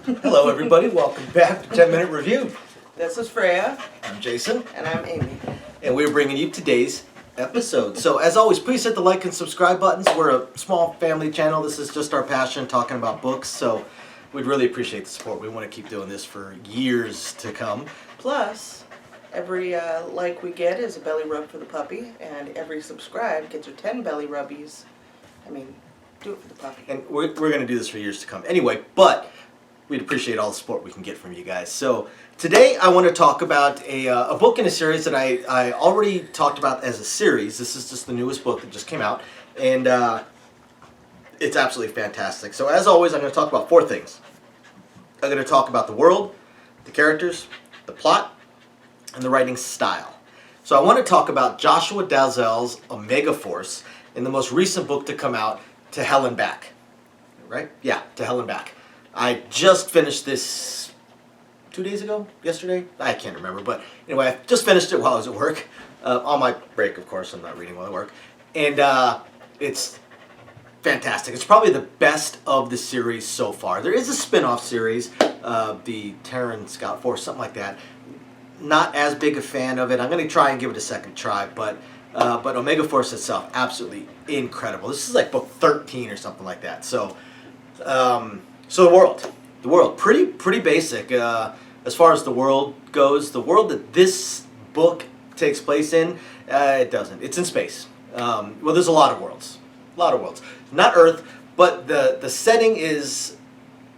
Hello, everybody. Welcome back to 10-Minute Review. This is Freya. I'm Jason, And I'm Amy. and we're bringing you today's episode. So, as always, please hit the like and subscribe buttons. We're a small family channel. This is just our passion, talking about books. So, we'd really appreciate the support. We want to keep doing this for years to come. Plus, every like we get is a belly rub for the puppy, and every subscribe gets you 10 belly rubbies. Do it for the puppy. And we're going to do this for years to come. Anyway, but we'd appreciate all the support we can get from you guys. So today I want to talk about a book in a series that I already talked about as a series. This is just the newest book that just came out, and it's absolutely fantastic. So as always, I'm going to talk about four things. I'm going to talk about the world, the characters, the plot, and the writing style. So I want to talk about Joshua Dalzelle's Omega Force in the most recent book to come out, To Hell and Back. Right? Yeah, To Hell and Back. I just finished this 2 days ago? Yesterday? I can't remember. But anyway, I just finished it while I was at work. On my break, of course. I'm not reading while I work. And it's fantastic. It's probably the best of the series so far. There is a spin-off series, the Terran Scout Force, something like that. Not as big a fan of it. I'm going to try and give it a second try. But Omega Force itself, absolutely incredible. This is like book 13 or something like that. So the world, pretty basic as far as the world goes. The world that this book takes place in, it doesn't. It's in space. Well, there's a lot of worlds, not Earth, but the setting is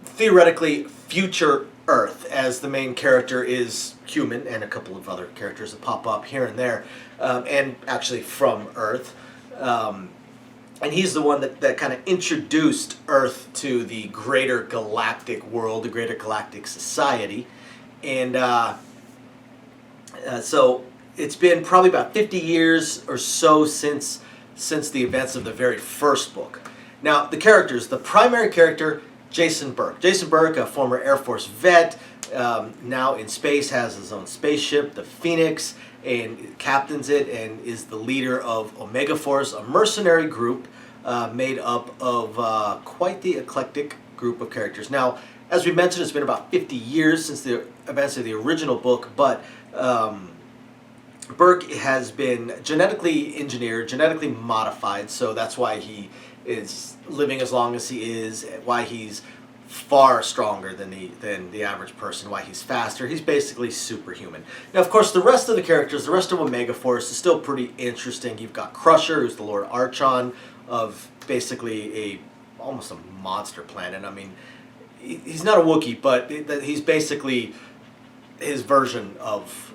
theoretically future Earth, as the main character is human, and a couple of other characters that pop up here and there, and actually from Earth. And he's the one that kind of introduced Earth to the greater galactic world, the greater galactic society. And so it's been probably about 50 years or so since the events of the very first book. Now, the characters, the primary character, Jason Burke. Jason Burke, a former Air Force vet, now in space, has his own spaceship, the Phoenix, and captains it and is the leader of Omega Force, a mercenary group made up of quite the eclectic group of characters. Now, as we mentioned, it's been about 50 years since the events of the original book, but Burke has been genetically engineered, genetically modified, so that's why he is living as long as he is, why he's far stronger than the average person, why he's faster. He's basically superhuman. Now, of course, the rest of the characters, the rest of Omega Force is still pretty interesting. You've got Crusher, who's the Lord Archon of basically almost a monster planet. I mean, he's not a Wookiee, but he's basically his version of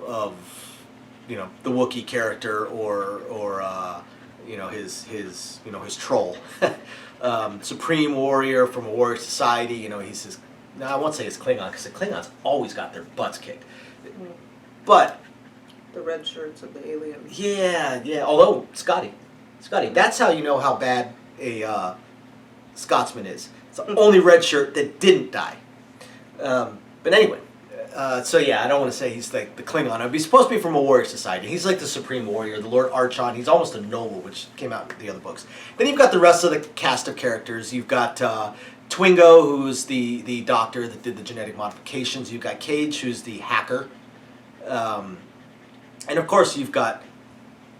the Wookiee character, or his troll. Supreme warrior from a warrior society. He's his. Now, I won't say his Klingon, because the Klingons always got their butts kicked. But The red shirts of the aliens. yeah. Although Scotty, that's how you know how bad a Scotsman is. It's the only red shirt that didn't die. But anyway. So yeah, I don't want to say he's like the Klingon. He's supposed to be from a warrior society. He's like the Supreme Warrior, the Lord Archon. He's almost a noble, which came out in the other books. Then you've got the rest of the cast of characters. You've got Twingo, who's the doctor that did the genetic modifications. You've got Cage, who's the hacker. And of course you've got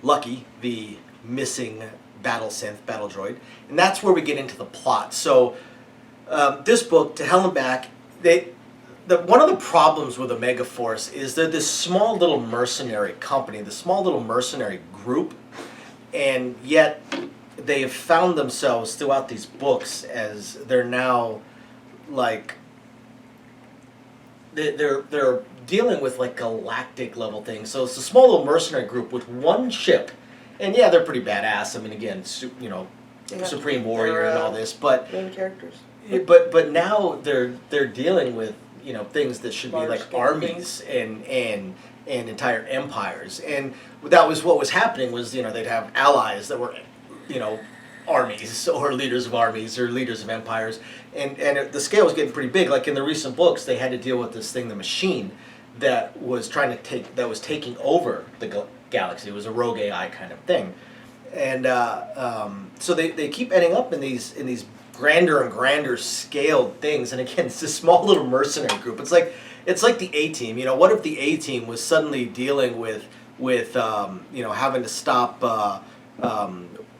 Lucky, the missing battle droid. And that's where we get into the plot. So this book, To Hell and Back, one of the problems with Omega Force is they're this small little mercenary company, this small little mercenary group, and yet they have found themselves throughout these books as they're now like they're dealing with like galactic level things. So it's a small little mercenary group with one ship, and yeah, they're pretty badass. I mean, again, Supreme Warrior and all this, but main characters. But now they're dealing with things that should be like armies and entire empires, and that was what was happening. Was they'd have allies that were armies or leaders of armies or leaders of empires, and the scale was getting pretty big. Like in the recent books, they had to deal with this thing, the Machine, that was taking over the galaxy. It was a rogue AI kind of thing, and so they keep ending up in these grander and grander scaled things. And again, it's this small little mercenary group. It's like the A-Team. You know, what if the A-Team was suddenly dealing with you know, having to stop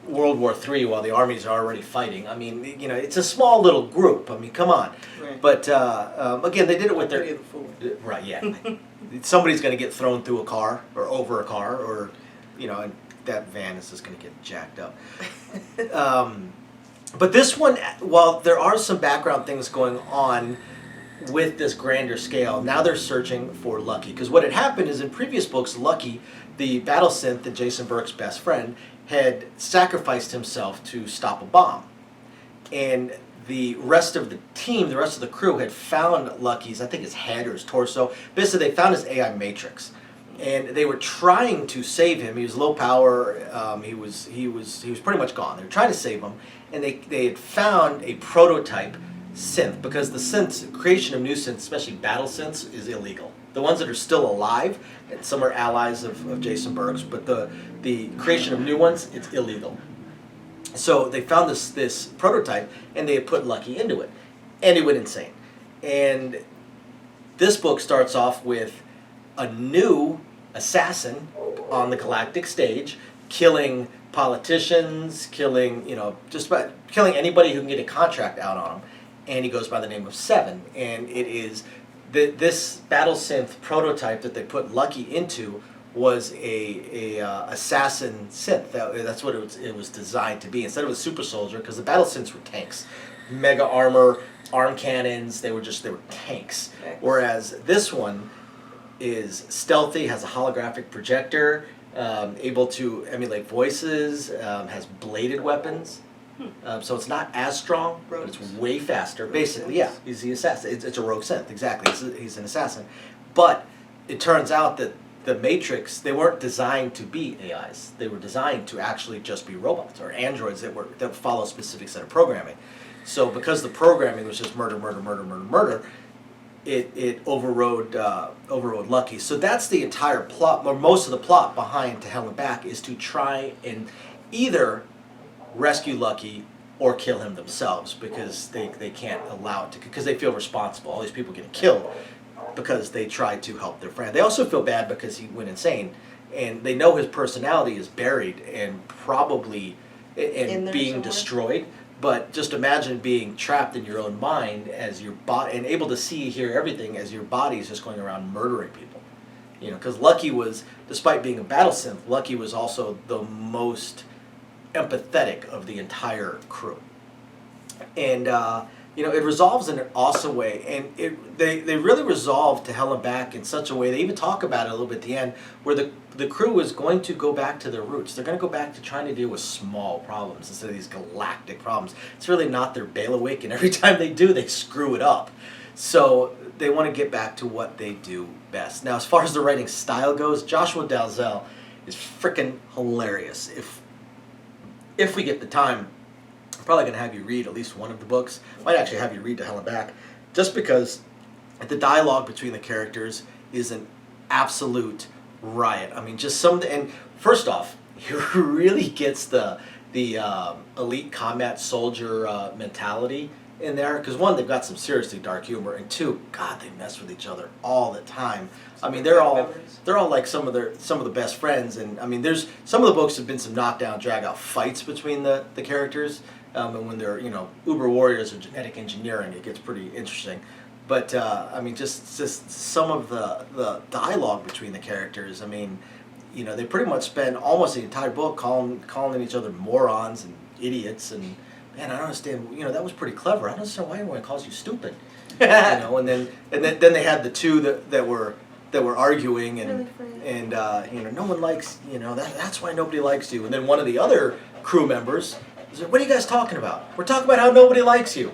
World War III while the armies are already fighting? I mean, you know, it's a small little group. I mean, come on. Right. But again, they did it with their Pity of the fool. right. Yeah, somebody's going to get thrown through a car or over a car, or you know, and that van is just going to get jacked up. But this one, while there are some background things going on with this grander scale, now they're searching for Lucky. Because what had happened is in previous books, Lucky, the battle synth and Jason Burke's best friend, had sacrificed himself to stop a bomb. And the rest of the team, the rest of the crew, had found Lucky's, I think his head or his torso. Basically, they found his AI matrix. And they were trying to save him. He was low power. He was pretty much gone. They were trying to save him, and they had found a prototype synth, because the synths, creation of new synths, especially battle synths, is illegal. The ones that are still alive, and some are allies of Jason Burke's, but the creation of new ones, it's illegal. So they found this prototype, and they had put Lucky into it, and he went insane. And this book starts off with a new assassin on the galactic stage, killing politicians, killing, you know, just about killing anybody who can get a contract out on him. And he goes by the name of Seven, and it is this battle synth prototype that they put Lucky into was a assassin synth. That's what it was designed to be. Instead of a super soldier, because the battle synths were tanks, mega armor, arm cannons. They were tanks. Whereas this one is stealthy, has a holographic projector, able to emulate voices, has bladed weapons. So it's not as strong, but it's way faster. Basically, yeah, he's the assassin. It's a rogue synth, exactly. He's an assassin. But it turns out that the Matrix, they weren't designed to be AIs. They were designed to actually just be robots or androids that follow a specific set of programming. So because the programming was just murder, murder, murder, murder, murder, it overrode Lucky. So that's the entire plot, or most of the plot behind To Hell and Back, is to try and either rescue Lucky or kill him themselves, because they can't allow it to, because they feel responsible. All these people getting killed because they tried to help their friend. They also feel bad because he went insane, and they know his personality is buried and probably and being somewhere? Destroyed. But just imagine being trapped in your own mind as your body, and able to see, hear everything as your body is just going around murdering people. You know, because Lucky was, despite being a battle synth, Lucky was also the most empathetic of the entire crew. And you know, it resolves in an awesome way, and they really resolve To Hell and Back in such a way. They even talk about it a little bit at the end, where the crew is going to go back to their roots. They're going to go back to trying to deal with small problems instead of these galactic problems. It's really not their bailiwick, and every time they do, they screw it up. So they want to get back to what they do best. Now, as far as the writing style goes, Joshua Dalzelle is freaking hilarious. If we get the time, I'm probably going to have you read at least one of the books. Might actually have you read To Hell and Back, just because the dialogue between the characters is an absolute riot. I mean, just and first off, he really gets the elite combat soldier mentality in there, because one, they've got some seriously dark humor, and two, God, they mess with each other all the time. I mean, they're all like some of the best friends, and I mean, there's some of the books have been some knockdown, drag out fights between the characters, and when they're, you know, uber warriors or genetic engineering, it gets pretty interesting. But I mean, just some of the dialogue between the characters. I mean, you know, they pretty much spend almost the entire book calling each other morons and idiots, and man, I don't understand. You know, that was pretty clever. I don't understand why everyone calls you stupid. You know, and then they had the two that were arguing, and you know, no one likes, you know, that's why nobody likes you. And then one of the other crew members said, "What are you guys talking about? We're talking about how nobody likes you."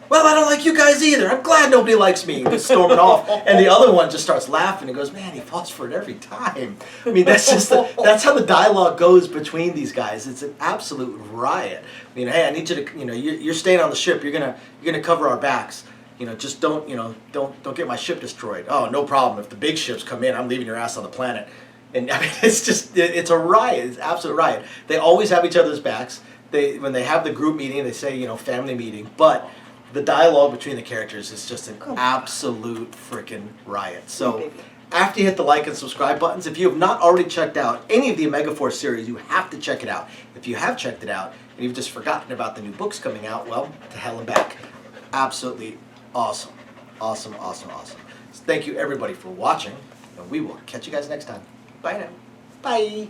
"Well, I don't like you guys either. I'm glad nobody likes me." And he's storming off, and the other one just starts laughing and goes, "Man, he falls for it every time." I mean, that's that's how the dialogue goes between these guys. It's an absolute riot. I mean, hey, I need you to, you know, you're staying on the ship. You're gonna cover our backs. You know, just don't get my ship destroyed. "Oh, no problem. If the big ships come in, I'm leaving your ass on the planet." And I mean, it's a riot. It's an absolute riot. They always have each other's backs. when they have the group meeting, they say, you know, family meeting, but the dialogue between the characters is just an absolute freaking riot. So after you hit the like and subscribe buttons, if you have not already checked out any of the Omega Force series, you have to check it out. If you have checked it out and you've just forgotten about the new books coming out, well, to hell and back. Absolutely awesome. Awesome, awesome, awesome. So thank you everybody for watching, and we will catch you guys next time. Bye now. Bye.